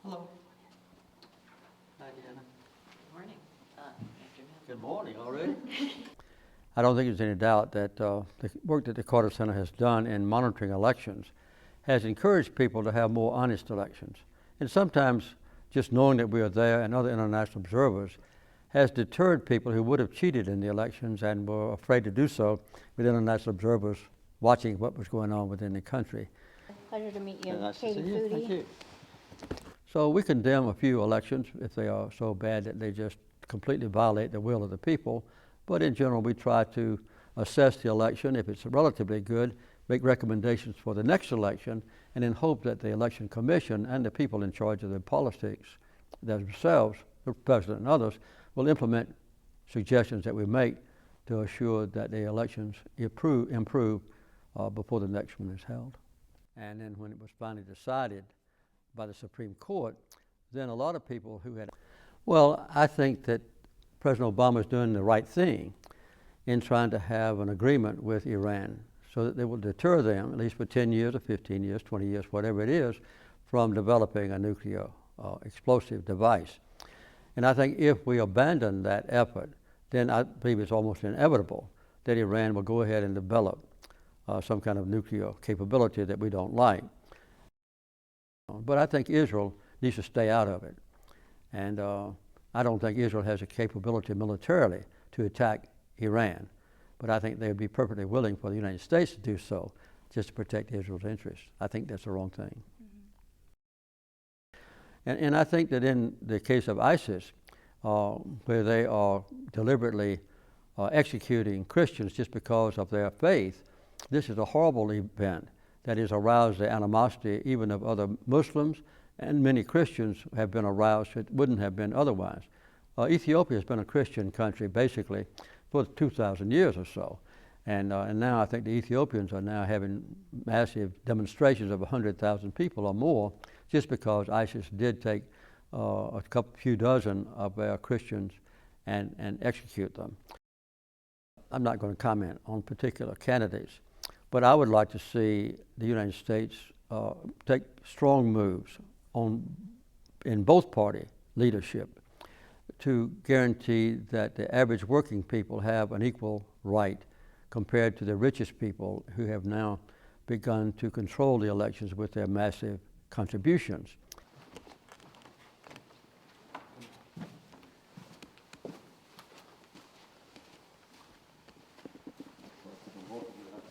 Hello. Hi, Deanna. Good morning. Afternoon. Good morning already. I don't think there's any doubt that the work that the Carter Center has done in monitoring elections has encouraged people to have more honest elections. And sometimes just knowing that we are there and other international observers has deterred people who would have cheated in the elections and were afraid to do so with international observers watching what was going on within the country. Pleasure to meet you. Nice to Katie see you. Thank Foodie. you. So we condemn a few elections if they are so bad that they just completely violate the will of the people. But in general, we try to assess the election. If it's relatively good, make recommendations for the next election, and then hope that the election commission and the people in charge of the politics themselves, the president and others, will implement suggestions that we make to assure that the elections improve before the next one is held. And then when it was finally decided by the Supreme Court, then a lot of people who had, well, I think that President Obama is doing the right thing in trying to have an agreement with Iran so that they will deter them, at least for 10 years or 15 years, 20 years, whatever it is, from developing a nuclear explosive device. And I think if we abandon that effort, then I believe it's almost inevitable that Iran will go ahead and develop some kind of nuclear capability that we don't like. But I think Israel needs to stay out of it. And I don't think Israel has the capability militarily to attack Iran. But I think they would be perfectly willing for the United States to do so just to protect Israel's interests. I think that's the wrong thing. Mm-hmm. And I think that in the case of ISIS, where they are deliberately executing Christians just because of their faith, this is a horrible event that has aroused the animosity even of other Muslims, and many Christians have been aroused that wouldn't have been otherwise. Ethiopia has been a Christian country basically for 2,000 years or so. And now I think the Ethiopians are now having massive demonstrations of 100,000 people or more just because ISIS did take few dozen of their Christians and execute them. I'm not going to comment on particular candidates, but I would like to see the United States take strong moves in both party leadership to guarantee that the average working people have an equal right compared to the richest people who have now begun to control the elections with their massive contributions.